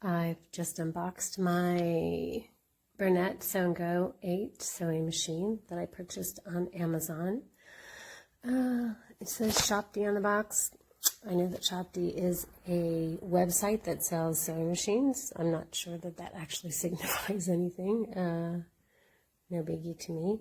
I've just unboxed my Bernette Go 8 sewing machine that I purchased on Amazon. It says Shopdee on the box. I know that Shopdee is a website that sells sewing machines. I'm not sure that that actually signifies anything. No biggie to me.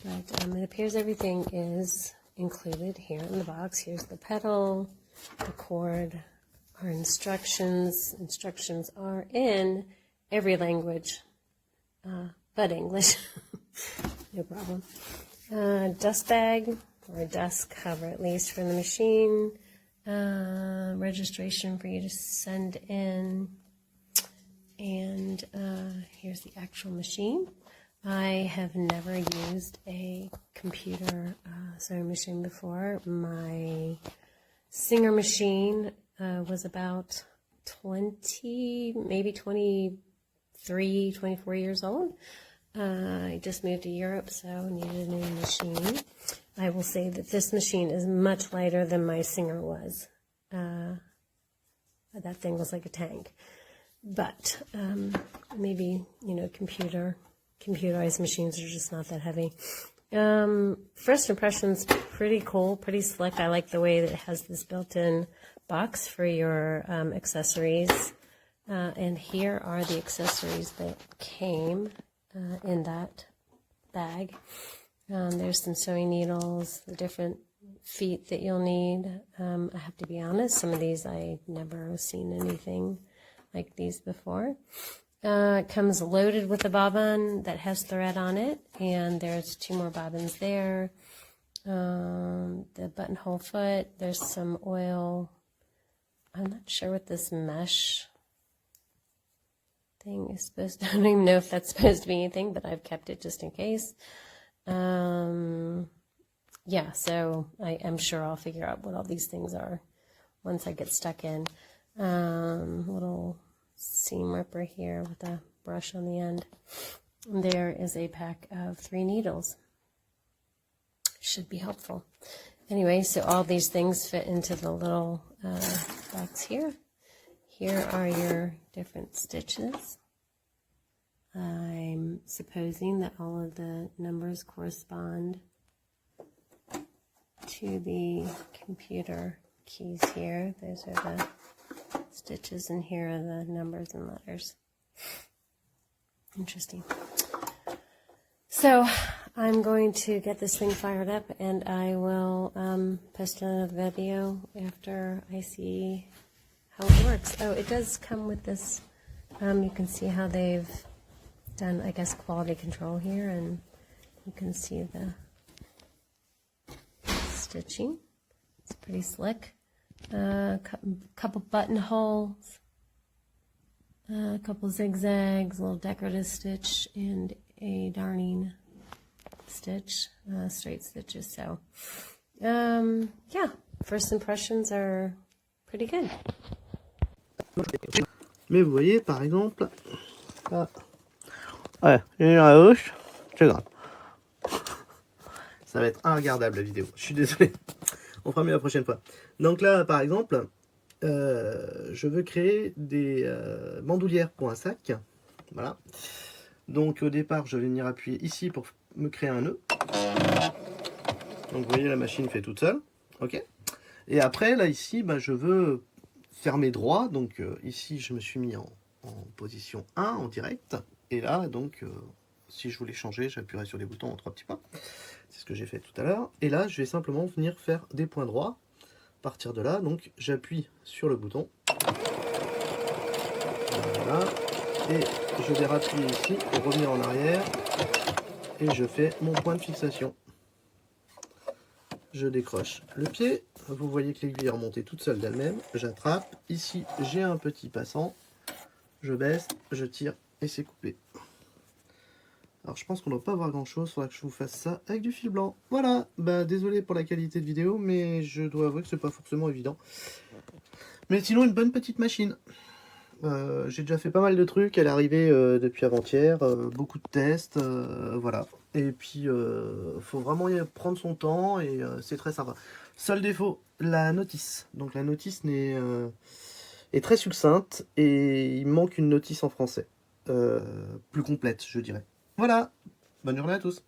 But it appears everything is included here in the box. Here's the pedal, the cord, our instructions. Instructions are in every language but English. No problem. Dust bag, or a dust cover at least for the machine. Registration for you to send in. And here's the actual machine. I have never used a computer sewing machine before. My Singer machine was about 20, maybe 23, 24 years old. I just moved to Europe, so needed a new machine. I will say that this machine is much lighter than my Singer was. That thing was like a tank. But maybe, you know, computerized machines are just not that heavy. First impressions, pretty cool, pretty slick. I like the way that it has this built-in box for your accessories. And here are the accessories that came in that bag. There's some sewing needles, the different feet that you'll need. I have to be honest, some of these I never seen anything like these before. It comes loaded with a bobbin that has thread on it, and there's 2 more bobbins there. The buttonhole foot, there's some oil. I'm not sure what this mesh thing is supposed to, I don't even know if that's supposed to be anything, but I've kept it just in case. Yeah, so I am sure I'll figure out what all these things are once I get stuck in. Little seam ripper here with a brush on the end. And there is a pack of 3 needles. Should be helpful. Anyway, so all these things fit into the little box here. Here are your different stitches. I'm supposing that all of the numbers correspond to the computer keys here. Those are the stitches, and here are the numbers and letters. Interesting. So I'm going to get this thing fired up, and I will post another video after I see how it works. Oh, it does come with this. You can see how they've done, I guess, quality control here, and you can see the stitching. It's pretty slick. Couple buttonholes, a couple zigzags, a little decorative stitch, and a darning stitch, straight stitches. So, yeah, first impressions are pretty good. Mais vous voyez, par exemple, là, ouais, j'ai à gauche, c'est grave. Ça va être regardable la vidéo, je suis désolé. On fera mieux la prochaine fois. Donc là, par exemple, je veux créer des bandoulières pour un sac. Voilà. Donc au départ, je vais venir appuyer ici pour me créer un nœud. Donc vous voyez, la machine fait toute seule. Ok. Et après, là, ici, bah, je veux fermer droit. Donc ici, je me suis mis en position 1, en direct. Et là, donc, si je voulais changer, j'appuierais sur les boutons en 3 petits points. C'est ce que j'ai fait tout à l'heure. Et là, je vais simplement venir faire des points droits. À partir de là, donc, j'appuie sur le bouton. Voilà. Et je vais rappuyer ici pour revenir en arrière. Et je fais mon point de fixation. Je décroche le pied. Vous voyez que l'aiguille est remontée toute seule d'elle-même. J'attrape. Ici, j'ai un petit passant. Je baisse, je tire et c'est coupé. Alors je pense qu'on ne doit pas voir grand chose, il faudra que je vous fasse ça avec du fil blanc. Voilà, bah désolé pour la qualité de vidéo, mais je dois avouer que c'est pas forcément évident. Mais sinon une bonne petite machine. J'ai déjà fait pas mal de trucs, elle est arrivée depuis avant-hier, beaucoup de tests, voilà. Et puis faut vraiment y prendre son temps et c'est très sympa. Seul défaut, la notice. Donc la notice n'est est très succincte et il manque une notice en français. Plus complète, je dirais. Voilà, bonne journée à tous.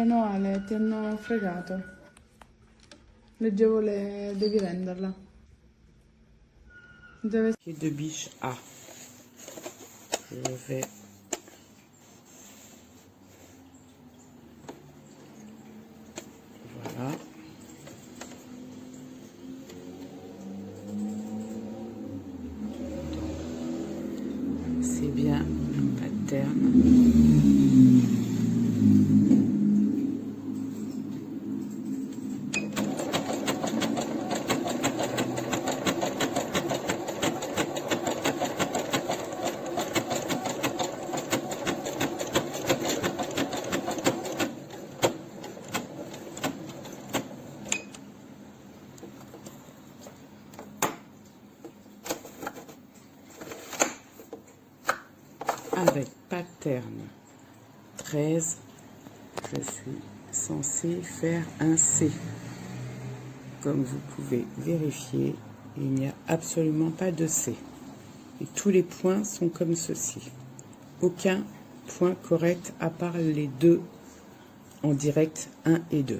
No Ale, ti hanno fregato. Leggevo devi venderla. Deve... De biche A. Je vais voilà. C'est bien un pattern. Avec pattern 13, je suis censée faire un C. Comme vous pouvez vérifier, il n'y a absolument pas de C. Et tous les points sont comme ceci. Aucun point correct à part les deux en direct 1 et 2.